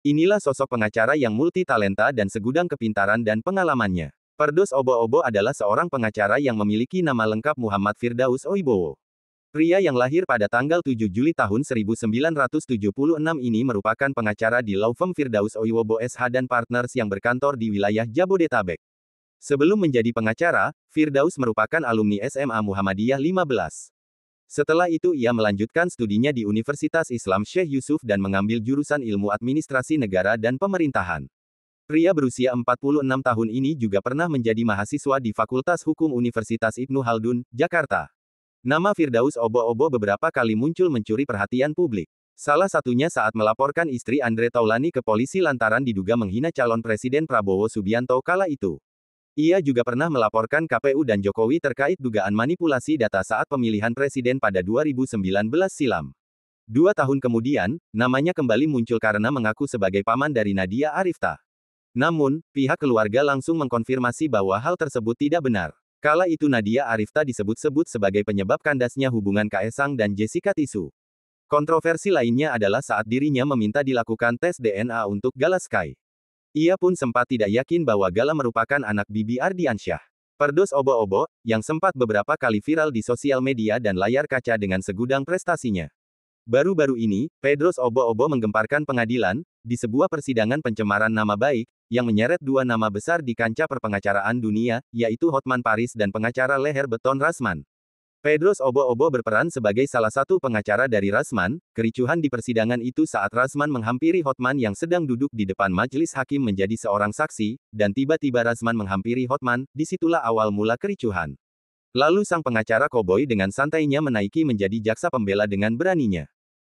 Inilah sosok pengacara yang multi-talenta dan segudang kepintaran dan pengalamannya. Firdaus Obo-Obo adalah seorang pengacara yang memiliki nama lengkap Muhammad Firdaus Oibowo. Pria yang lahir pada tanggal 7 Juli tahun 1976 ini merupakan pengacara di law firm Firdaus Oibowo SH dan Partners yang berkantor di wilayah Jabodetabek. Sebelum menjadi pengacara, Firdaus merupakan alumni SMA Muhammadiyah 15. Setelah itu ia melanjutkan studinya di Universitas Islam Syekh Yusuf dan mengambil jurusan Ilmu Administrasi Negara dan Pemerintahan. Pria berusia 46 tahun ini juga pernah menjadi mahasiswa di Fakultas Hukum Universitas Ibnu Khaldun, Jakarta. Nama Firdaus Obo-Obo beberapa kali muncul mencuri perhatian publik. Salah satunya saat melaporkan istri Andre Taulani ke polisi lantaran diduga menghina calon Presiden Prabowo Subianto kala itu. Ia juga pernah melaporkan KPU dan Jokowi terkait dugaan manipulasi data saat pemilihan presiden pada 2019 silam. 2 tahun kemudian, namanya kembali muncul karena mengaku sebagai paman dari Nadia Arifta. Namun, pihak keluarga langsung mengkonfirmasi bahwa hal tersebut tidak benar. Kala itu Nadia Arifta disebut-sebut sebagai penyebab kandasnya hubungan Kaesang dan Jessica Tisu. Kontroversi lainnya adalah saat dirinya meminta dilakukan tes DNA untuk Gala Sky. Ia pun sempat tidak yakin bahwa Gala merupakan anak Bibi Ardiansyah. Firdaus Obo-Obo, yang sempat beberapa kali viral di sosial media dan layar kaca dengan segudang prestasinya. Baru-baru ini, Firdaus Obo-Obo menggemparkan pengadilan, di sebuah persidangan pencemaran nama baik, yang menyeret 2 nama besar di kancah perpengacaraan dunia, yaitu Hotman Paris dan pengacara leher beton Rasman. Firdaus Obo-Obo berperan sebagai salah satu pengacara dari Rasman. Kericuhan di persidangan itu saat Rasman menghampiri Hotman yang sedang duduk di depan majelis hakim menjadi seorang saksi, dan tiba-tiba Rasman menghampiri Hotman, disitulah awal mula kericuhan. Lalu sang pengacara koboi dengan santainya menaiki menjadi jaksa pembela dengan beraninya.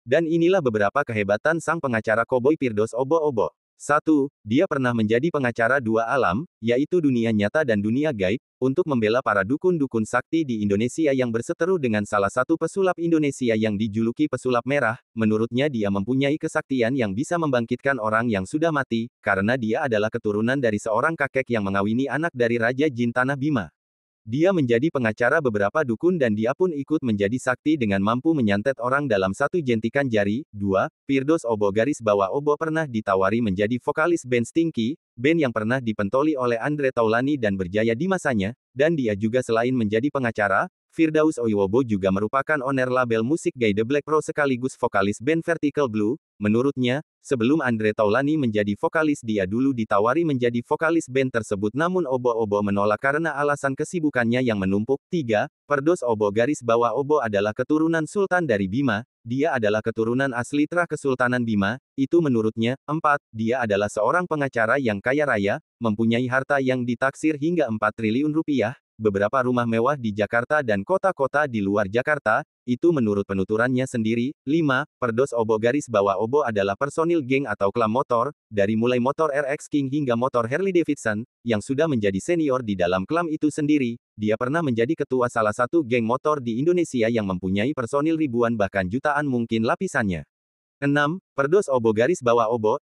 Dan inilah beberapa kehebatan sang pengacara koboi Firdaus Obo-Obo. 1. Dia pernah menjadi pengacara 2 alam, yaitu dunia nyata dan dunia gaib, untuk membela para dukun-dukun sakti di Indonesia yang berseteru dengan salah satu pesulap Indonesia yang dijuluki pesulap merah. Menurutnya dia mempunyai kesaktian yang bisa membangkitkan orang yang sudah mati, karena dia adalah keturunan dari seorang kakek yang mengawini anak dari Raja Jin Tanah Bima. Dia menjadi pengacara beberapa dukun dan dia pun ikut menjadi sakti dengan mampu menyantet orang dalam satu jentikan jari. 2. Firdaus Obo-Obo pernah ditawari menjadi vokalis band Stinky, band yang pernah dipentoli oleh Andre Taulani dan berjaya di masanya, dan dia juga selain menjadi pengacara, Firdaus Oibowo juga merupakan owner label musik Guy The Black Pro sekaligus vokalis band Vertical Blue. Menurutnya, sebelum Andre Taulani menjadi vokalis dia dulu ditawari menjadi vokalis band tersebut namun Obo-Obo menolak karena alasan kesibukannya yang menumpuk. 3. Firdaus Obo-Obo adalah keturunan Sultan dari Bima, dia adalah keturunan asli Trah Kesultanan Bima, itu menurutnya. 4. Dia adalah seorang pengacara yang kaya raya, mempunyai harta yang ditaksir hingga 4 triliun rupiah, beberapa rumah mewah di Jakarta dan kota-kota di luar Jakarta, itu menurut penuturannya sendiri. 5. Firdaus Obo adalah personil geng atau klan motor, dari mulai motor RX King hingga motor Harley Davidson, yang sudah menjadi senior di dalam klan itu sendiri. Dia pernah menjadi ketua salah satu geng motor di Indonesia yang mempunyai personil ribuan bahkan jutaan mungkin lapisannya. 6. Firdaus Obo,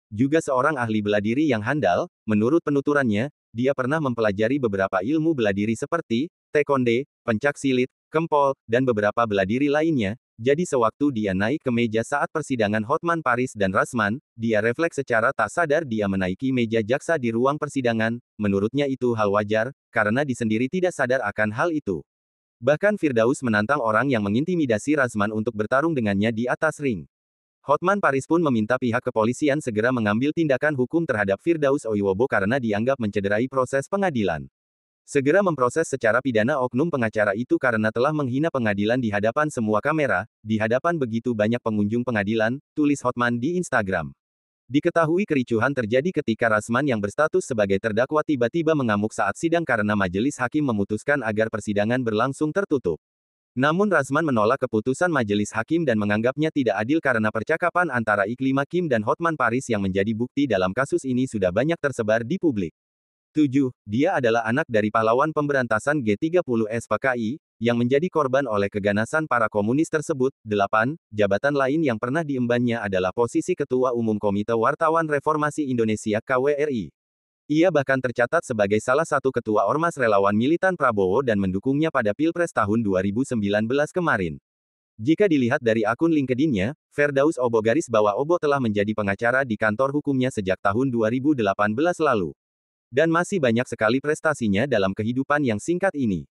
juga seorang ahli bela diri yang handal. Menurut penuturannya, dia pernah mempelajari beberapa ilmu bela diri seperti taekwondo, pencak silit, kempol, dan beberapa bela diri lainnya. Jadi sewaktu dia naik ke meja saat persidangan Hotman Paris dan Rasman, dia refleks secara tak sadar dia menaiki meja jaksa di ruang persidangan. Menurutnya itu hal wajar, karena dia sendiri tidak sadar akan hal itu. Bahkan Firdaus menantang orang yang mengintimidasi Rasman untuk bertarung dengannya di atas ring. Hotman Paris pun meminta pihak kepolisian segera mengambil tindakan hukum terhadap Firdaus Oibowo karena dianggap mencederai proses pengadilan. Segera memproses secara pidana oknum pengacara itu karena telah menghina pengadilan di hadapan semua kamera, di hadapan begitu banyak pengunjung pengadilan, tulis Hotman di Instagram. Diketahui kericuhan terjadi ketika Rasman yang berstatus sebagai terdakwa tiba-tiba mengamuk saat sidang karena majelis hakim memutuskan agar persidangan berlangsung tertutup. Namun Rasman menolak keputusan majelis hakim dan menganggapnya tidak adil karena percakapan antara Iklim Hakim dan Hotman Paris yang menjadi bukti dalam kasus ini sudah banyak tersebar di publik. 7. Dia adalah anak dari pahlawan pemberantasan G30 SPKI, yang menjadi korban oleh keganasan para komunis tersebut. 8. Jabatan lain yang pernah diembannya adalah posisi Ketua Umum Komite Wartawan Reformasi Indonesia KWRI. Ia bahkan tercatat sebagai salah satu ketua ormas relawan militan Prabowo dan mendukungnya pada Pilpres tahun 2019 kemarin. Jika dilihat dari akun LinkedIn-nya, Firdaus Obo garis bawah Obo telah menjadi pengacara di kantor hukumnya sejak tahun 2018 lalu. Dan masih banyak sekali prestasinya dalam kehidupan yang singkat ini.